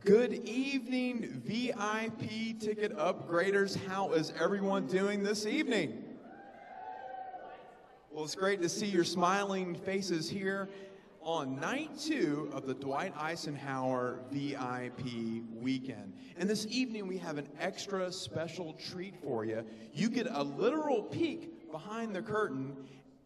Good evening, VIP ticket upgraders. How is everyone doing this evening? Well, it's great to see your smiling faces here on night 2 of the Dwight Icenhower VIP weekend. And this evening we have an extra special treat for you. You get a literal peek behind the curtain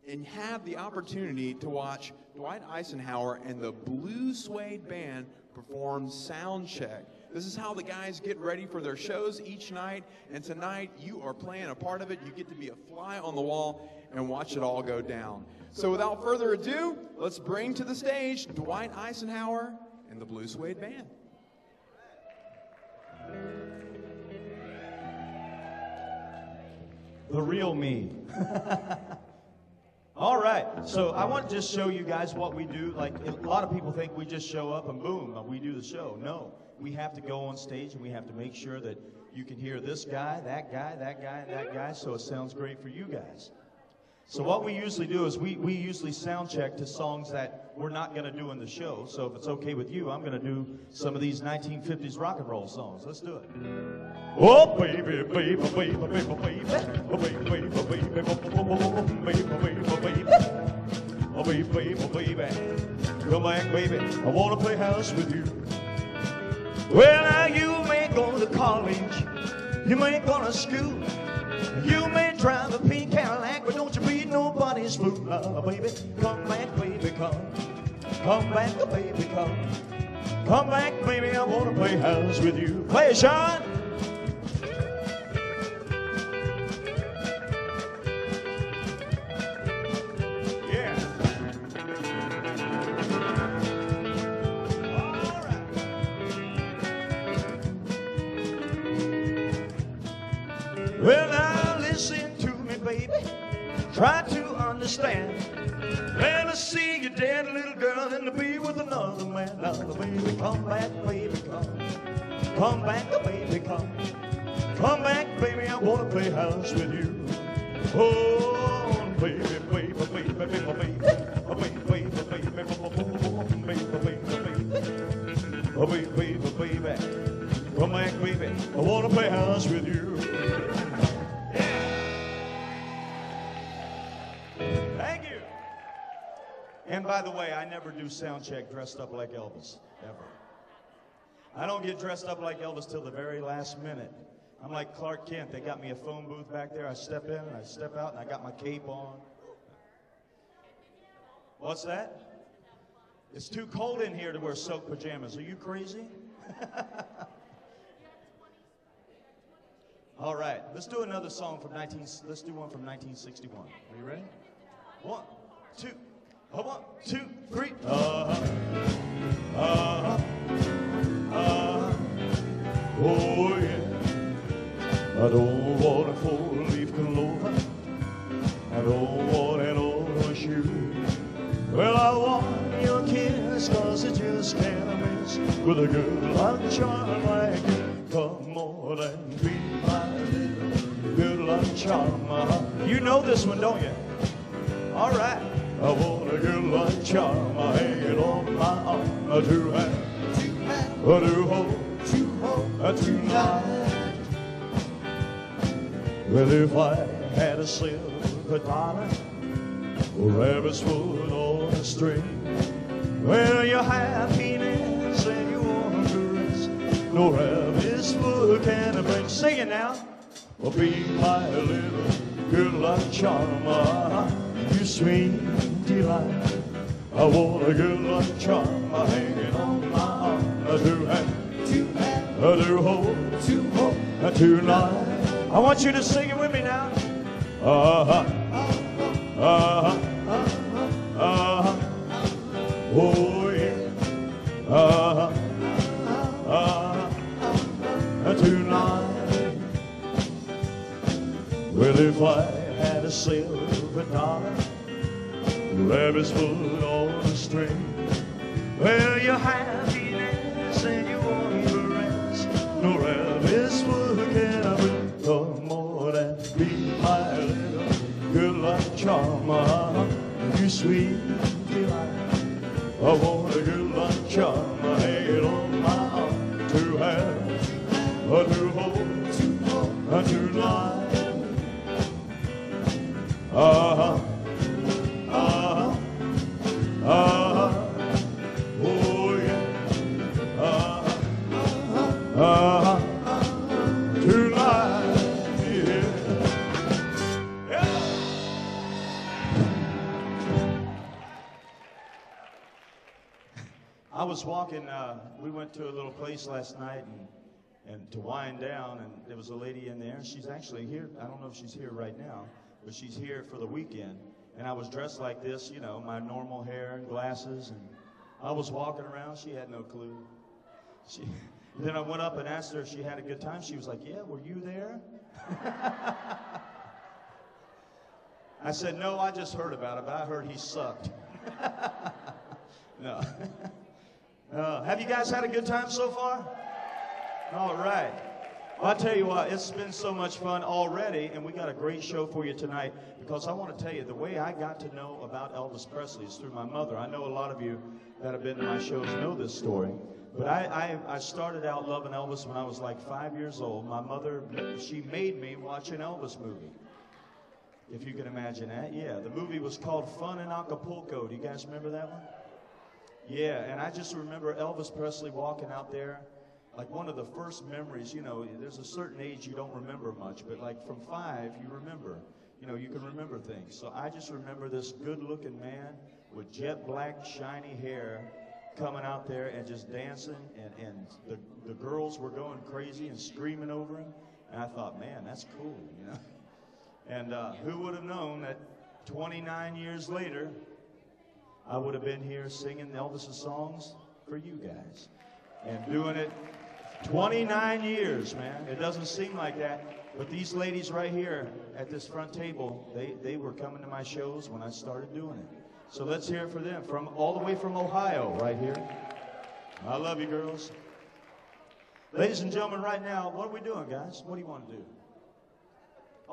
and have the opportunity to watch Dwight Icenhower and the Blue Suede Band perform Sound Check. This is how the guys get ready for their shows each night, and tonight you are playing a part of it. You get to be a fly on the wall and watch it all go down. So without further ado, let's bring to the stage Dwight Icenhower and the Blue Suede Band. The real me. All right, so I want to just show you guys what we do. Like, a lot of people think we just show up and boom, we do the show. No, we have to go on stage and we have to make sure that you can hear this guy, that guy, that guy, and that guy, so it sounds great for you guys. So what we usually do is we usually sound check to songs that we're not going to do in the show. So if it's okay with you, I'm going to do some of these 1950s rock and roll songs. Let's do it. Oh, baby, baby, baby, baby, baby, baby, baby, baby, baby, baby, baby, come back, baby, I want to play house with you. Well, now you may go to college, you may go to school, you may drive a pink Cadillac, but don't you be nobody's fool. Baby, come back, baby, come back, baby, come back, baby, I want to play house with you. Play it, Shawn. Well, now listen to me, baby. Try to understand. Let us see you dead, little girl, and to be with another man. Now, baby, come back, baby, come back, baby, come back, baby. I wanna play house with you. Oh, baby, baby, baby, baby, baby, baby, baby, baby, baby, come back, baby. I wanna play house with you. And by the way, I never do sound check dressed up like Elvis, ever. I don't get dressed up like Elvis till the very last minute. I'm like Clark Kent. They got me a phone booth back there. I step in and I step out and I got my cape on. What's that? It's too cold in here to wear silk pajamas. Are you crazy? All right, let's do another song from let's do one from 1961. Are you ready? 1, 2. 1, 2, 3. Oh yeah. I don't want a 4-leaf clover. I don't want an old shoe. Well, I want your kiss, 'cause it just can't miss with a girl like Charm like you. Come on and be my little good luck charm. You know this one, don't you? All right. I want a good luck charm, I hang it on my arm, to have, to hold, tonight. Well, if I had a silver dollar, or rabbit's foot on a string, well, your happiness and your wonders, no rabbit's foot can bring. Sing it now. Well, be my little good luck charm, you sweet delight. I want a good luck charm, hanging on my arm, to have, to hold, tonight. I want you to sing it with me now. Oh yeah. Tonight. Well, if I had a silver dollar, rabbit's foot on a string, well, your happiness and your wonders, no rabbit's foot can I bring. Come on and be my little good luck charm, you sweet delight. I want a good luck charm, hang it on my arm, tonight. Uh-huh. Uh-huh. Uh-huh. Oh, yeah. Uh-huh. Uh-huh. Tonight. Yeah. I was walking, we went to a little place last night and to wind down, and there was a lady in there. She's actually here. I don't know if she's here right now, but she's here for the weekend. And I was dressed like this, you know, my normal hair and glasses, and I was walking around. She had no clue. Then I went up and asked her if she had a good time. She was like, yeah, were you there? I said, no, I just heard about it, but I heard he sucked. No. Have you guys had a good time so far? All right. Well, I'll tell you what, it's been so much fun already, and we got a great show for you tonight, because I want to tell you, the way I got to know about Elvis Presley is through my mother. I know a lot of you that have been to my shows know this story, but I started out loving Elvis when I was like 5 years old. My mother, she made me watch an Elvis movie, if you can imagine that. Yeah, the movie was called Fun in Acapulco. Do you guys remember that one? Yeah, and I just remember Elvis Presley walking out there. Like one of the first memories, you know, there's a certain age you don't remember much, but like from 5, you remember. You know, you can remember things. So I just remember this good-looking man with jet black, shiny hair coming out there and just dancing, and the girls were going crazy and screaming over him. And I thought, man, that's cool, you know. And who would have known that 29 years later, I would have been here singing Elvis's songs for you guys. And doing it 29 years, man. It doesn't seem like that. But these ladies right here at this front table, they were coming to my shows when I started doing it. So let's hear it for them, from all the way from Ohio right here. I love you, girls. Ladies and gentlemen, right now, what are we doing, guys? What do you want to do?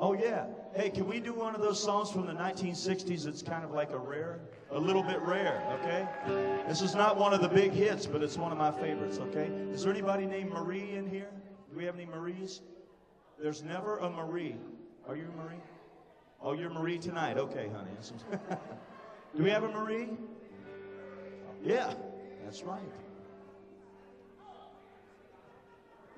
Oh, yeah. Hey, can we do one of those songs from the 1960s that's kind of like a little bit rare, okay? This is not one of the big hits, but it's one of my favorites, okay? Is there anybody named Marie in here? Do we have any Maries? There's never a Marie. Are you Marie? Oh, you're Marie tonight. Okay, honey. Do we have a Marie? Yeah, that's right.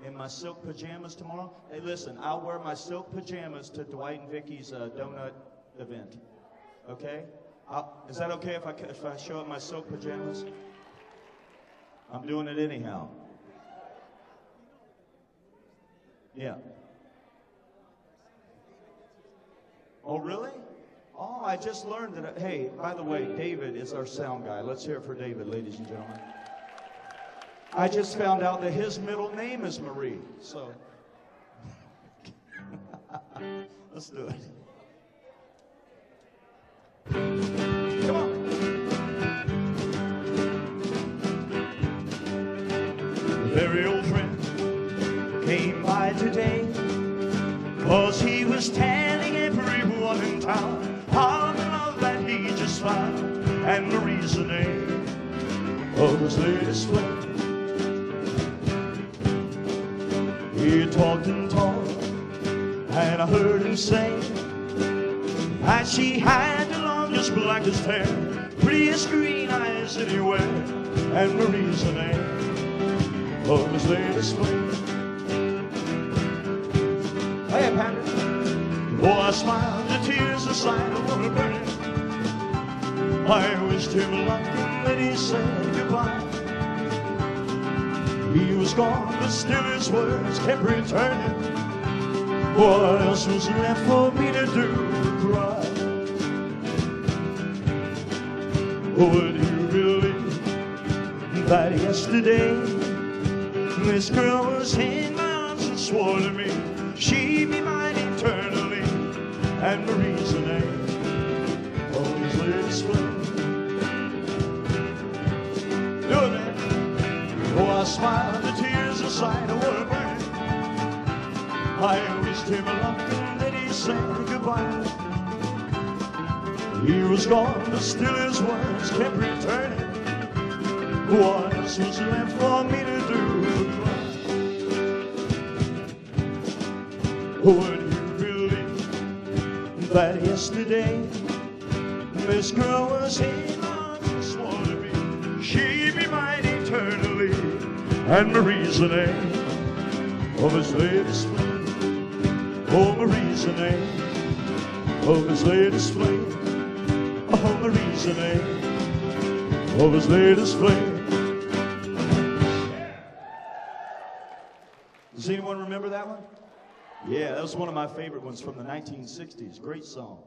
In my silk pajamas tomorrow. Hey, listen, I'll wear my silk pajamas to Dwight and Vicky's donut event. Okay? Is that okay if I show up my silk pajamas? I'm doing it anyhow. Yeah. Oh, really? Oh, I just learned that. Hey, by the way, David is our sound guy. Let's hear it for David, ladies and gentlemen. I just found out that his middle name is Marie, so let's do it. Come on. A very old friend came by today, 'cause he was telling everyone in town how the love that he just found, and Marie's the name of his latest flame. He talked and talked, and I heard him say that she had the longest, blackest hair, prettiest green eyes anywhere, and Marie's the name of his latest flame. Hey, Panda. Oh, I smiled, the tears aside, I wanna burn it. I wished him luck, and then he said goodbye. He was gone, but still his words kept returning. What else was left for me to do but cry? Would you believe that yesterday this girl was in my arms and swore to me she'd be mine eternally, and Marie's the name of his latest flame. Do it. Oh, I smiled, the tears aside, I were burning. I wished him luck, and then he said goodbye. He was gone, but still his words kept returning. What else was left for me to do but cry? Would you yesterday. This girl was here, I just want to be. She be mine eternally, and Marie's the name of his latest flame. Oh, Marie's the name of his latest flame. Oh, Marie's the name of his latest flame. Does anyone remember that one? Yeah, that was one of my favorite ones from the 1960s. Great song.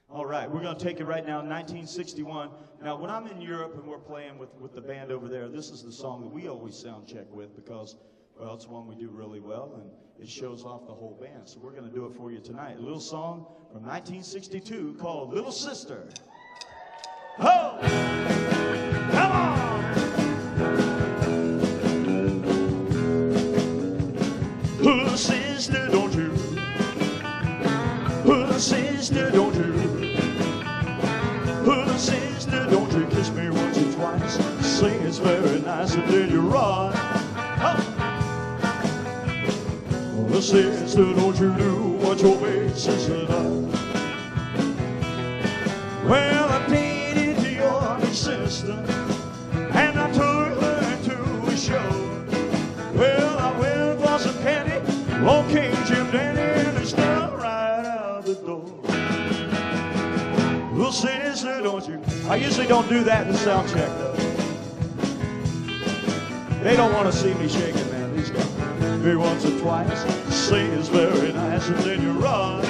All right, we're going to take it right now, 1961. Now, when I'm in Europe and we're playing with the band over there, this is the song that we always sound check with because, well, it's one we do really well, and it shows off the whole band. So we're going to do it for you tonight. A little song from 1962 called Little Sister. Ho! Come on! Little sister, don't you? Little sister, don't you? Little sister, don't you kiss me once or twice? Say it's very nice and then you run. Oh. Little sister, don't you do what your big sister does? Well, I dated your big sister, and I took her to a show. Well, I went for some candy, on King Jim Dandy, and they stuck right out the door. Little sister, don't you? I usually don't do that in the sound check, though. They don't want to see me shaking, man, these guys. Maybe once or twice, say it's very nice, and then you run.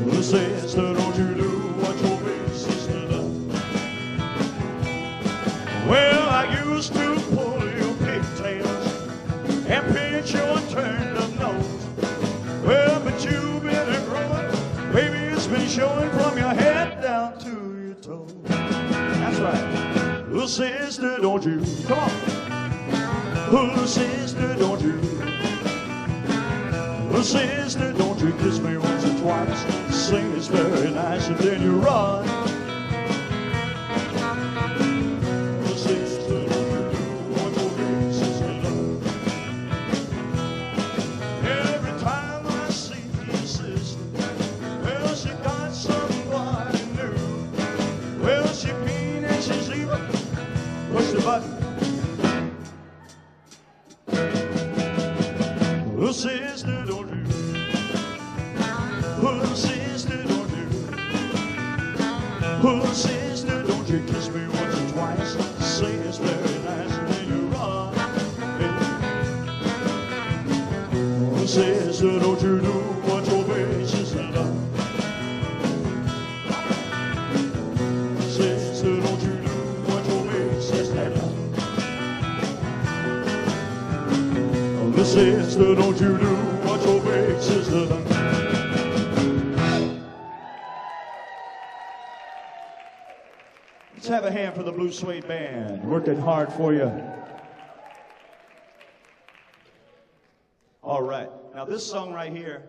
Little sister, don't you do what your big sister does? Well, I used to pull your pigtails and pinch your turned up nose. Well, but you've been growing, baby, it's been showing from your head down to your toes. That's right. Little sister, don't you? Come on. Little sister, don't you? Little sister, don't you kiss me once or twice? Sing it's very nice and then you run. Little sister, don't you do what your big sister does? Every time I see your sister, well, she got somebody new. Well, she mean and she's evil. Push the button. Little sister, don't you? Little sister, don't you? Little sister, don't you kiss me once or twice? Say it's very nice and then you run. Little sister, don't you do what your big sister does? Sister, don't you do what your big sister does? Little sister, don't you do what your big sister does? Let's have a hand for the Blue Suede Band, working hard for you. All right, now this song right here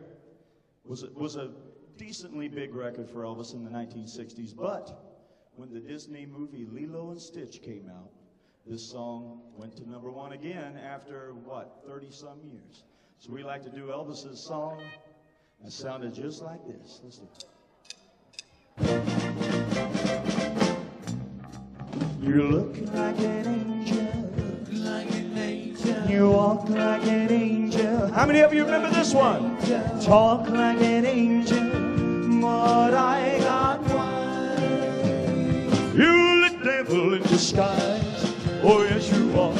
was a decently big record for Elvis in the 1960s, but when the Disney movie Lilo and Stitch came out, this song went to #1 again after, what, 30-some years. So we like to do Elvis's song that sounded just like this. Listen. You look like an angel, you walk like an angel. How many of you remember this one? Talk like an angel, but I got one. You the devil in disguise, oh yes you are,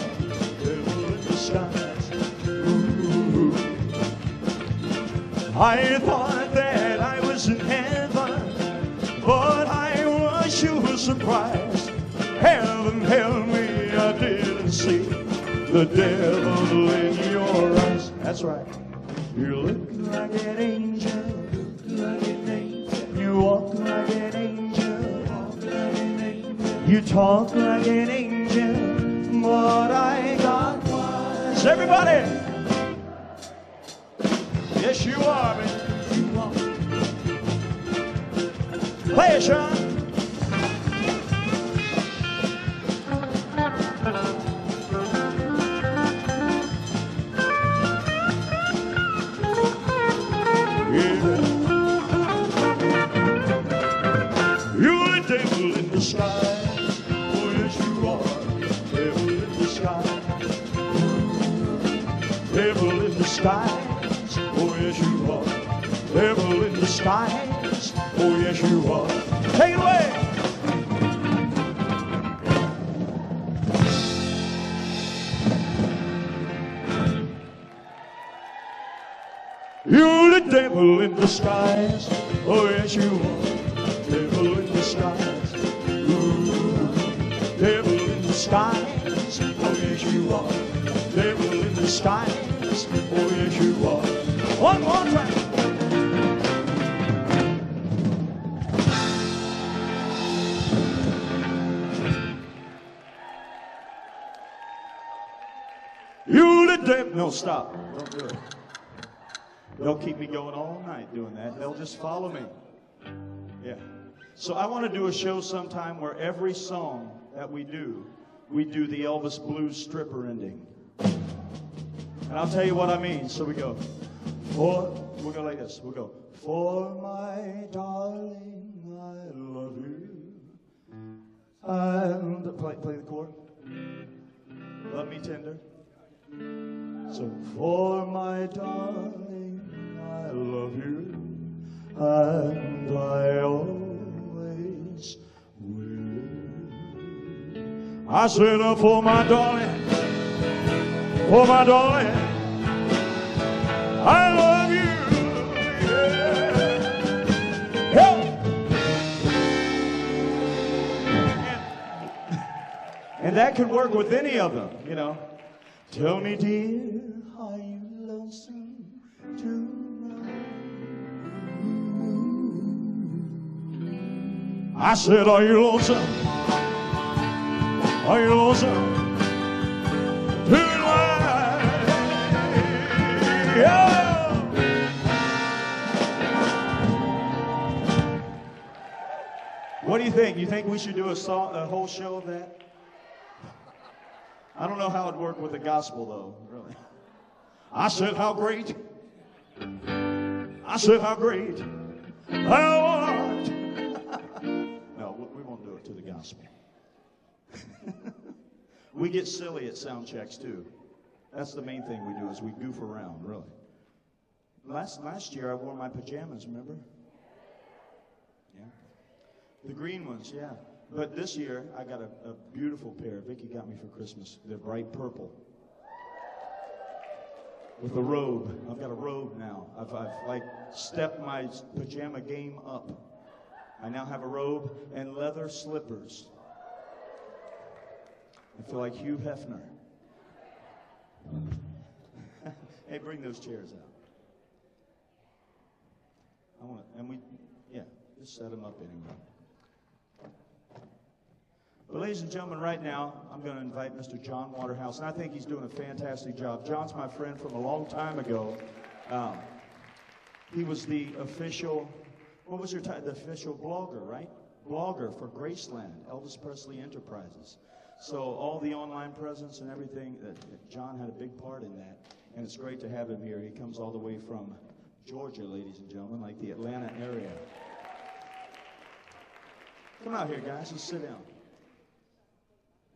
devil in disguise. Ooh. I thought that I was in heaven, but I was sure surprised. Heaven help me, I didn't see the devil in your eyes. That's right. You look like an angel, you walk like an angel, you talk like an angel, but I got wise. Everybody! Yes, you are, man. Play it, Shawn. disguise. Oh, yes, you are. Devil in disguise. Oh, yes, you are. Take it away. You're the devil in disguise. Oh, yes, you are. Devil in disguise. Ooh, devil in disguise. Oh, yes, you are. Devil in disguise. Oh, yes, you are. One more time. You the devil. No, stop. Don't do it. They'll keep me going all night doing that. They'll just follow me. Yeah. So I want to do a show sometime where every song that we do the Elvis Blues stripper ending. And I'll tell you what I mean. So we go. We'll go like this. We'll go. For my darling, I love you. And play the chord. Love me tender. So for my darling, I love you, and I always will. I said, for my darling, I love you. Yeah. And that could work with any of them, you know. Tell me, dear, are you lonesome tonight? I said, are you lonesome? Are you lonesome tonight? Yeah. What do you think? You think we should do a whole show of that? I don't know how it'd work with the gospel, though, really. I said, how great. I said, how great. Thou art. No, we won't do it to the gospel. We get silly at sound checks, too. That's the main thing we do, is we goof around, really. Last year, I wore my pajamas, remember? Yeah. The green ones, yeah. But this year, I got a beautiful pair. Vicki got me for Christmas. They're bright purple. With a robe. I've got a robe now. I've like stepped my pajama game up. I now have a robe and leather slippers. I feel like Hugh Hefner. Hey, bring those chairs out. Just set them up anyway. But ladies and gentlemen, right now, I'm going to invite Mr. John Waterhouse, and I think he's doing a fantastic job. John's my friend from a long time ago. He was the official, what was your title? The official blogger, right? Blogger for Graceland, Elvis Presley Enterprises. So all the online presence and everything, John had a big part in that, and it's great to have him here. He comes all the way from Georgia, ladies and gentlemen, like the Atlanta area. Come out here, guys. Just sit down.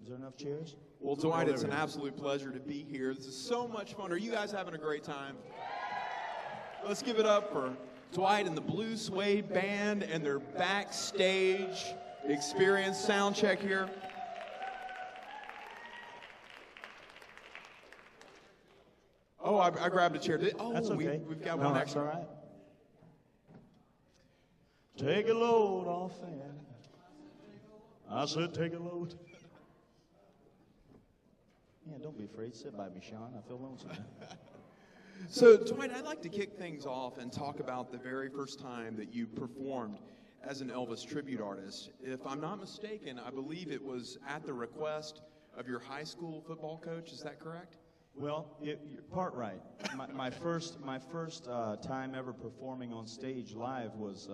Is there enough chairs? Well, Dwight, it's an absolute pleasure to be here. This is so much fun. Are you guys having a great time? Let's give it up for Dwight and the Blue Suede Band and their backstage experience. Sound check here. Oh, I grabbed a chair. Oh, that's okay. We've got one extra. That's all right. Take a load off, and I said take a load. Yeah, don't be afraid. Sit by me, Shawn. I feel lonesome. So, Dwight, I'd like to kick things off and talk about the very first time that you performed as an Elvis tribute artist. If I'm not mistaken, I believe it was at the request of your high school football coach. Is that correct? Well, you're part right. My first time ever performing on stage live was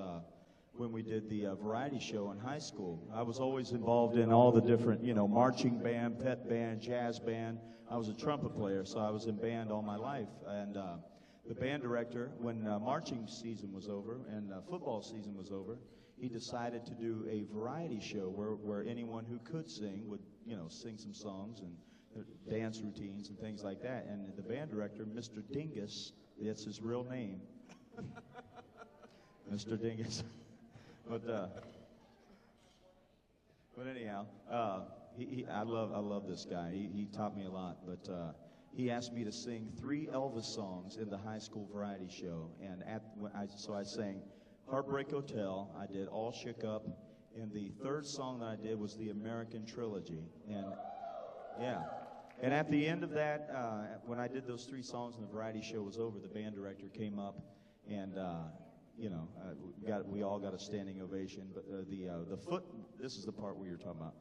when we did the variety show in high school. I was always involved in all the different, marching band, pet band, jazz band. I was a trumpet player, so I was in band all my life. And the band director, when marching season was over and football season was over, he decided to do a variety show where anyone who could sing would, sing some songs, and dance routines and things like that. And the band director, Mr. Dingus, that's his real name, Mr. Dingus. But anyhow, I love this guy. He taught me a lot. But he asked me to sing 3 Elvis songs in the high school variety show, and so I sang Heartbreak Hotel. I did All Shook Up, and the 3rd song that I did was the American Trilogy. And yeah, and at the end of that, when I did those 3 songs and the variety show was over, the band director came up, and we all got a standing ovation. But this is the part where you're talking about.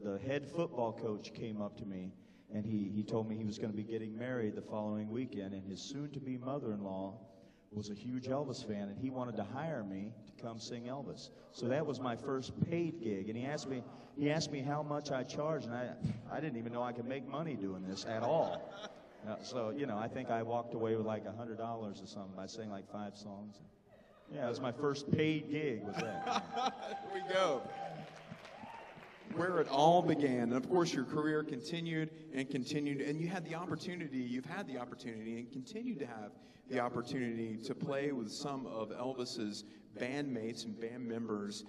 The head football coach came up to me, and he told me he was going to be getting married the following weekend, and his soon-to-be mother-in-law was a huge Elvis fan, and he wanted to hire me to come sing Elvis. So that was my first paid gig, and he asked me how much I charged, and I didn't even know I could make money doing this at all. So I think I walked away with like $100 or something. I sang like 5 songs. Yeah, it was my first paid gig. Was that? Here we go. Where it all began. And of course, your career continued, and you've had the opportunity and continue to have the opportunity to play with some of Elvis's bandmates and band members.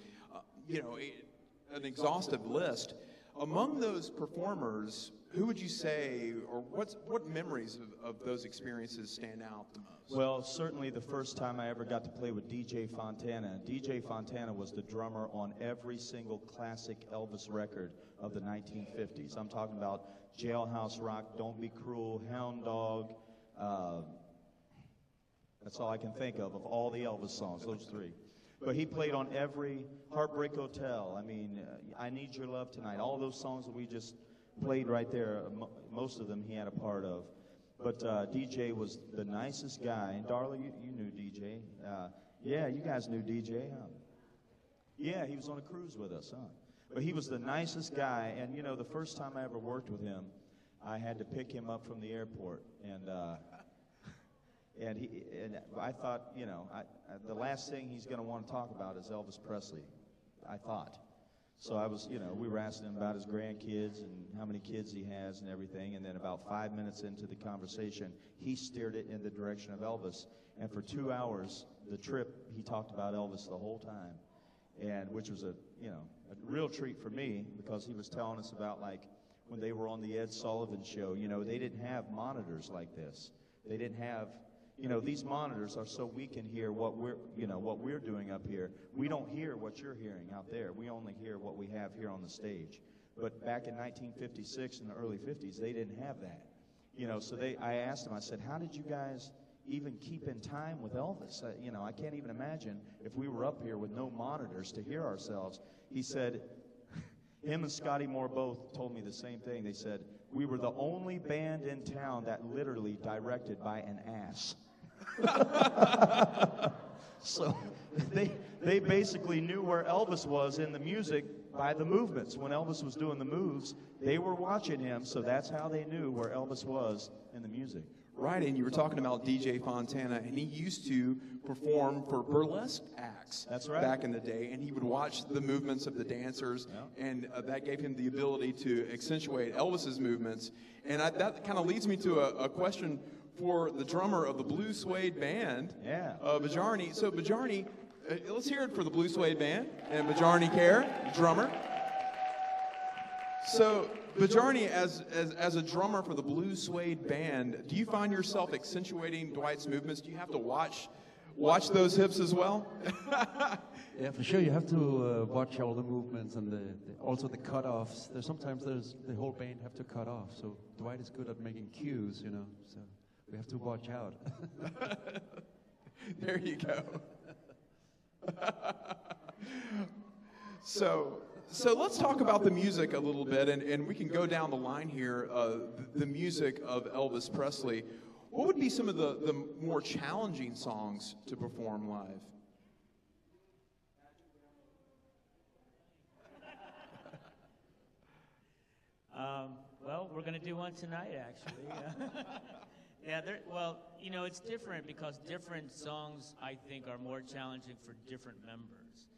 An exhaustive list. Among those performers, who would you say, or what memories of those experiences stand out the most? Well, certainly the first time I ever got to play with DJ Fontana. DJ Fontana was the drummer on every single classic Elvis record of the 1950s. I'm talking about Jailhouse Rock, Don't Be Cruel, Hound Dog. That's all I can think of all the Elvis songs, those 3. But he played on every Heartbreak Hotel. I mean, I Need Your Love Tonight. All those songs that we just played right there, most of them he had a part of. But DJ was the nicest guy. And Darla, you knew DJ. Yeah, you guys knew DJ, huh? Yeah, he was on a cruise with us, huh? But he was the nicest guy. And, the first time I ever worked with him, I had to pick him up from the airport. And I thought, the last thing he's going to want to talk about is Elvis Presley, I thought. So I was, we were asking him about his grandkids and how many kids he has and everything. And then about 5 minutes into the conversation, he steered it in the direction of Elvis. And for 2 hours, the trip, he talked about Elvis the whole time, and which was a real treat for me, because he was telling us about, like, when they were on the Ed Sullivan Show, they didn't have monitors like this. They didn't have, these monitors are so we can hear what we're doing up here. We don't hear what you're hearing out there. We only hear what we have here on the stage. But back in 1956 and the early 50s, they didn't have that. So I asked him, I said, how did you guys even keep in time with Elvis? I can't even imagine if we were up here with no monitors to hear ourselves. He said, him and Scotty Moore both told me the same thing. They said, we were the only band in town that literally directed by an ass. So they basically knew where Elvis was in the music by the movements. When Elvis was doing the moves, they were watching him, so that's how they knew where Elvis was in the music. Right, and you were talking about DJ Fontana, and he used to perform for burlesque acts. That's right. Back in the day, and he would watch the movements of the dancers, and that gave him the ability to accentuate Elvis's movements. And that kind of leads me to a question for the drummer of the Blue Suede Band, Bajarni. So Bajarni, let's hear it for the Blue Suede Band, and Bajarni Kerr, drummer. So, Bajarni, as a drummer for the Blue Suede Band, do you find yourself accentuating Dwight's movements? Do you have to watch those hips as well? Yeah, for sure. You have to watch all the movements and also the cut-offs. Sometimes the whole band have to cut off. So Dwight is good at making cues, So we have to watch out. There you go. So let's talk about the music a little bit, and we can go down the line here, the music of Elvis Presley. What would be some of the more challenging songs to perform live? Well, we're going to do one tonight, actually. It's different because different songs, I think, are more challenging for different members.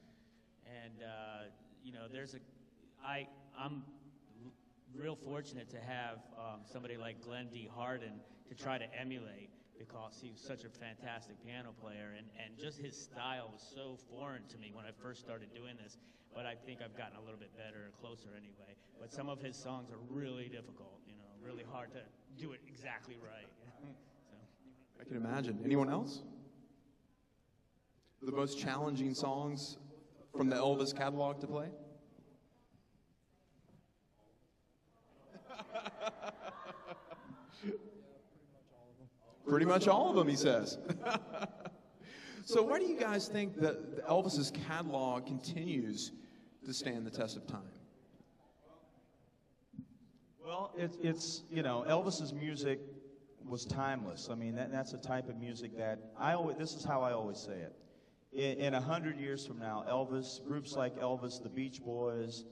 And, I'm real fortunate to have somebody like Glenn D. Hardin to try to emulate, because he was such a fantastic piano player, and just his style was so foreign to me when I first started doing this. But I think I've gotten a little bit better and closer anyway. But some of his songs are really difficult, really hard to do it exactly right. So. I can imagine. Anyone else? The most challenging songs from the Elvis catalog to play? Pretty much all of them, he says. So why do you guys think that Elvis's catalog continues to stand the test of time? Well, it's Elvis's music was timeless. I mean, that's a type of music that this is how I always say it. In 100 years from now, Elvis, groups like Elvis, the Beach Boys,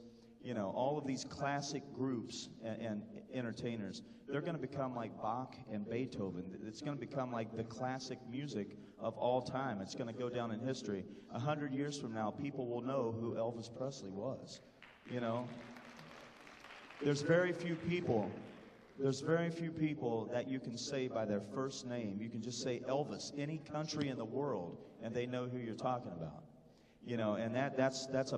all of these classic groups and entertainers, they're going to become like Bach and Beethoven. It's going to become like the classic music of all time. It's going to go down in history. 100 years from now, people will know who Elvis Presley was. There's very few people that you can say by their first name. You can just say Elvis, any country in the world, and they know who you're talking about. And that's a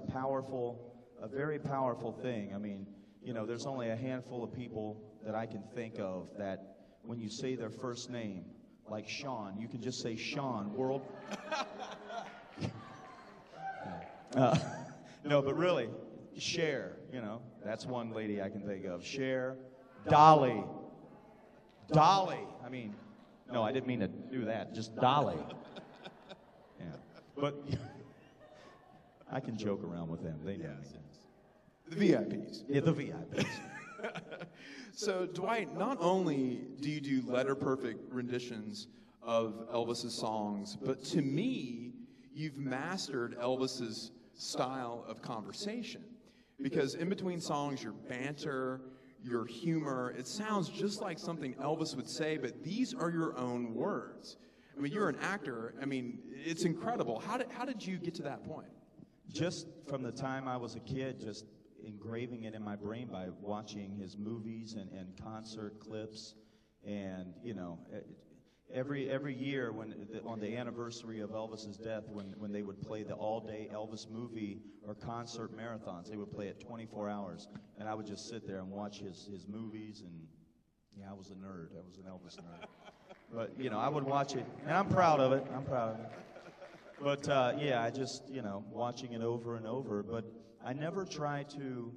very powerful thing. I mean, there's only a handful of people that I can think of that when you say their first name, like Shawn, you can just say Shawn, world. No, but really, Cher, that's one lady I can think of. Cher, Dolly. I mean, no, I didn't mean to do that, just Dolly. Yeah, but I can joke around with them. They know me. The VIPs. Yeah, the VIPs. So, Dwight, not only do you do letter-perfect renditions of Elvis's songs, but to me, you've mastered Elvis's style of conversation. Because in between songs, your banter, your humor, it sounds just like something Elvis would say, but these are your own words. I mean, you're an actor. I mean, it's incredible. How did you get to that point? Just from the time I was a kid, just engraving it in my brain by watching his movies and concert clips. And, every year on the anniversary of Elvis's death, when they would play the all-day Elvis movie or concert marathons, they would play it 24 hours. And I would just sit there and watch his movies. And, yeah, I was a nerd. I was an Elvis nerd. But, I would watch it. And I'm proud of it. But, I just, watching it over and over. But I never try to,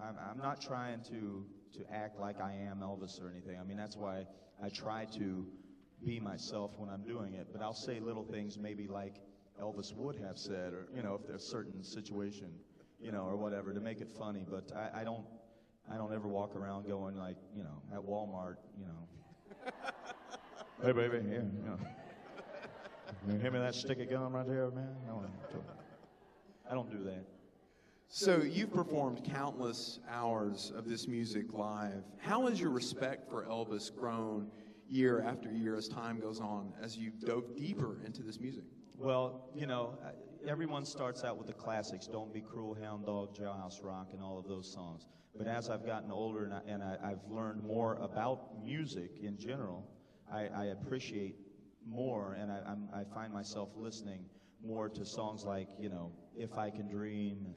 I'm not trying to act like I am Elvis or anything. I mean, that's why I try to be myself when I'm doing it. But I'll say little things maybe like Elvis would have said, or, if there's a certain situation, or whatever, to make it funny. But I don't ever walk around going like, at Walmart, hey, baby, yeah, you hand me that stick of gum right there, man? No, I don't do that. So you've performed countless hours of this music live. How has your respect for Elvis grown year after year as time goes on, as you dove deeper into this music? Well, everyone starts out with the classics, Don't Be Cruel, Hound Dog, Jailhouse Rock, and all of those songs. But as I've gotten older and I've learned more about music in general, I appreciate more, and I find myself listening more to songs like, If I Can Dream.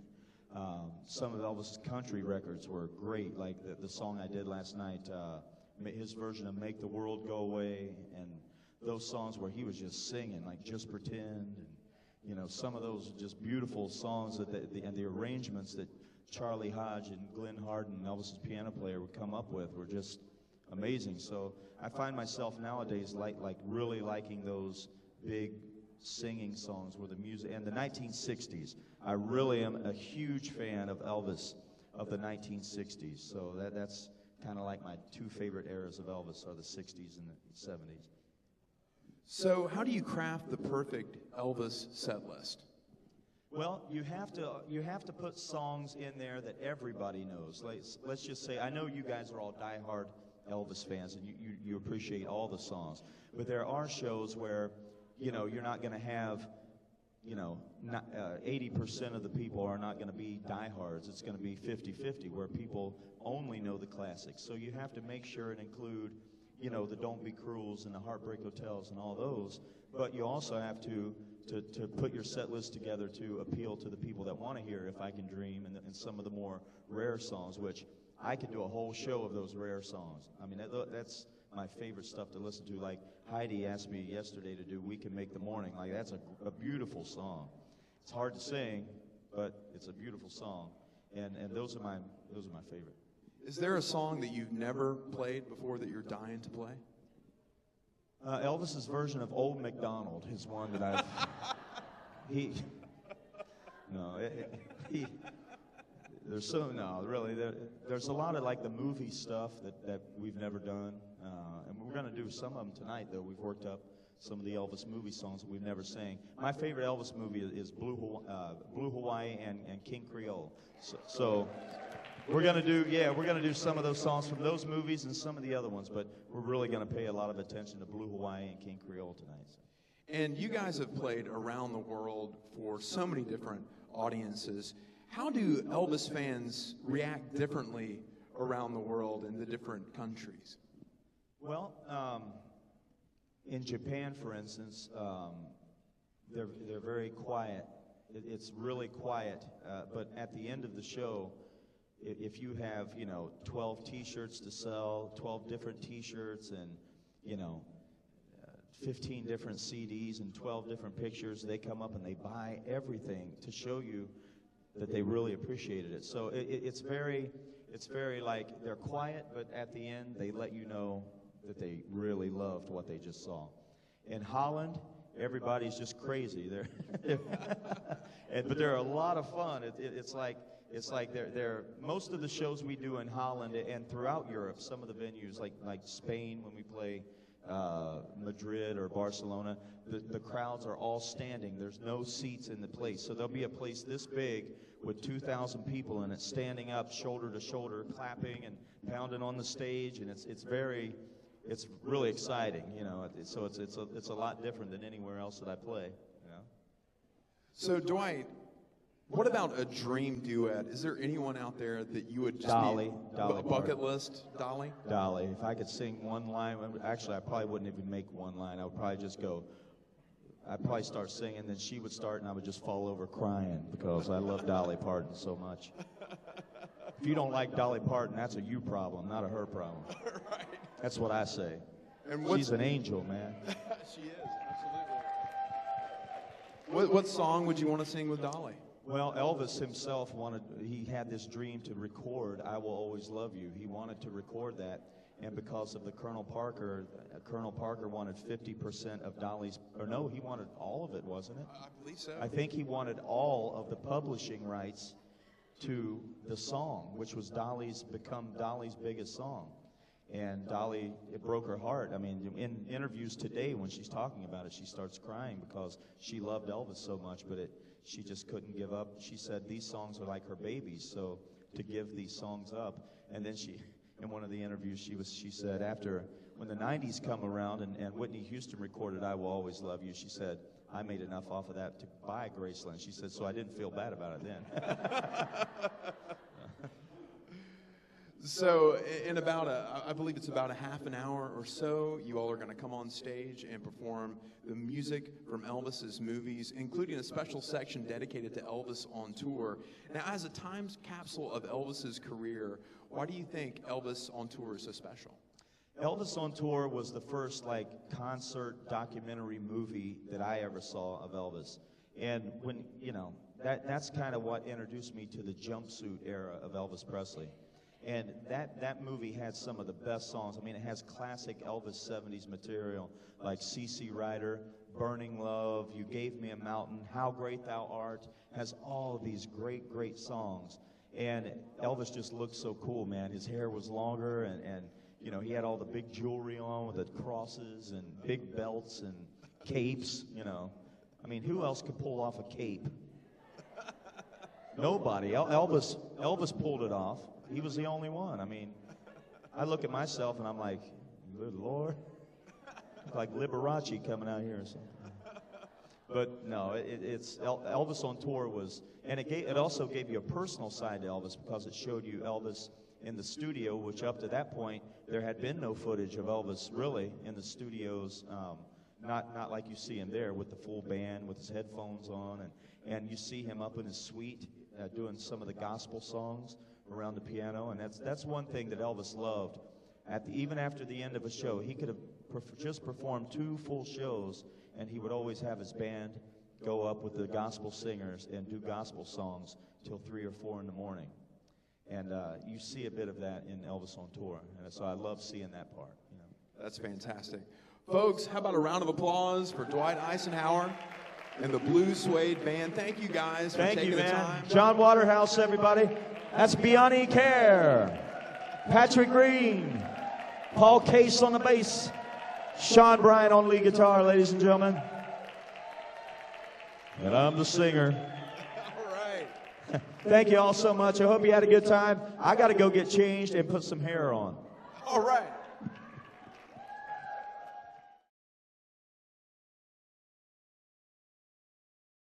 Some of Elvis' country records were great, like the song I did last night, his version of Make the World Go Away, and those songs where he was just singing, like Just Pretend, and, some of those just beautiful songs and the arrangements that Charlie Hodge and Glenn Hardin, Elvis' piano player, would come up with were just amazing. So I find myself nowadays like really liking those big singing songs where the music, and the 1960s. I really am a huge fan of Elvis of the 1960s. So that's kind of like my two favorite eras of Elvis are the 60s and the 70s. So how do you craft the perfect Elvis set list? Well, you have to put songs in there that everybody knows. Let's just say, I know you guys are all diehard Elvis fans and you appreciate all the songs, but there are shows where you're not going to have 80% of the people are not going to be diehards. It's going to be 50-50, where people only know the classics. So you have to make sure and include, the Don't Be Cruels and the Heartbreak Hotels and all those. But you also have to put your set list together to appeal to the people that want to hear If I Can Dream and some of the more rare songs, which I could do a whole show of those rare songs. I mean, that's my favorite stuff to listen to. Like Heidi asked me yesterday to do We Can Make the Morning. Like, that's a beautiful song. It's hard to sing, but it's a beautiful song. And those are my favorite. Is there a song that you've never played before that you're dying to play? Elvis's version of Old MacDonald is one that I've... There's a lot of like the movie stuff that we've never done. And we're going to do some of them tonight, though. We've worked up some of the Elvis movie songs that we've never sang. My favorite Elvis movie is Blue Hawaii and King Creole. So we're going to do some of those songs from those movies and some of the other ones, but we're really going to pay a lot of attention to Blue Hawaii and King Creole tonight. So. And you guys have played around the world for so many different audiences. How do Elvis fans react differently around the world in the different countries? Well, in Japan, for instance, they're very quiet. It's really quiet. But at the end of the show, if you have 12 T-shirts to sell, 12 different T-shirts, and 15 different CDs and 12 different pictures, they come up and they buy everything to show you that they really appreciated it. So it's very like they're quiet, but at the end they let you know that they really loved what they just saw. In Holland, everybody's just crazy. But they're a lot of fun. It's like they're most of the shows we do in Holland and throughout Europe. Some of the venues like Spain when we play. Madrid or Barcelona, the crowds are all standing. There's no seats in the place. So there'll be a place this big with 2,000 people in it, standing up shoulder to shoulder, clapping and pounding on the stage, and it's really exciting, So it's a lot different than anywhere else that I play, So Dwight, what about a dream duet? Is there anyone out there that you would just Dolly bucket list? Dolly? Dolly. If I could sing one line, actually I probably wouldn't even make one line. I would probably just go, I'd probably start singing, then she would start and I would just fall over crying because I love Dolly Parton so much. If you don't like Dolly Parton, that's a you problem, not a her problem. Right. That's what I say. And she's an angel, man. She is, absolutely. What song would you want to sing with Dolly? Well, Elvis himself he had this dream to record I Will Always Love You. He wanted to record that, and because of the Colonel Parker wanted 50% of Dolly's, or no, he wanted all of it, wasn't it? I believe so. I think he wanted all of the publishing rights to the song, which was become Dolly's biggest song. And Dolly, it broke her heart. I mean, in interviews today when she's talking about it, she starts crying because she loved Elvis so much, but she just couldn't give up. She said these songs are like her babies, so to give these songs up. And then in one of the interviews, she said when the 90s come around and Whitney Houston recorded I Will Always Love You, she said, I made enough off of that to buy Graceland. She said, so I didn't feel bad about it then. So in I believe it's about a half an hour or so, you all are going to come on stage and perform the music from Elvis's movies, including a special section dedicated to Elvis on tour. Now, as a time capsule of Elvis's career, why do you think Elvis on tour is so special? Elvis on Tour was the first concert documentary movie that I ever saw of Elvis. And when, that's kind of what introduced me to the jumpsuit era of Elvis Presley. And that movie had some of the best songs. I mean, it has classic Elvis 70s material like C.C. Rider, Burning Love, You Gave Me a Mountain, How Great Thou Art, has all of these great, great songs. And Elvis just looked so cool, man. His hair was longer and he had all the big jewelry on with the crosses and big belts and capes, I mean, who else could pull off a cape? Nobody. Elvis pulled it off. He was the only one. I mean, I look at myself and I'm like, good Lord. Like Liberace coming out here or something. But no, it's Elvis on tour was, and it also gave you a personal side to Elvis because it showed you Elvis in the studio, which up to that point there had been no footage of Elvis really in the studios, not like you see him there with the full band with his headphones on, and you see him up in his suite doing some of the gospel songs around the piano, and that's one thing that Elvis loved. Even after the end of a show, he could have just performed 2 full shows, and he would always have his band go up with the gospel singers and do gospel songs till 3 or 4 in the morning. And you see a bit of that in Elvis on tour, and so I love seeing that part. You know. That's fantastic. Folks, how about a round of applause for Dwight Icenhower and the Blue Suede Band. Thank you guys for taking the time. John Waterhouse, everybody. That's Biani Kerr, Patrick Green, Paul Case on the bass, Shawn Bryant on lead guitar, ladies and gentlemen. And I'm the singer. All right. Thank you all so much. I hope you had a good time. I got to go get changed and put some hair on. All right.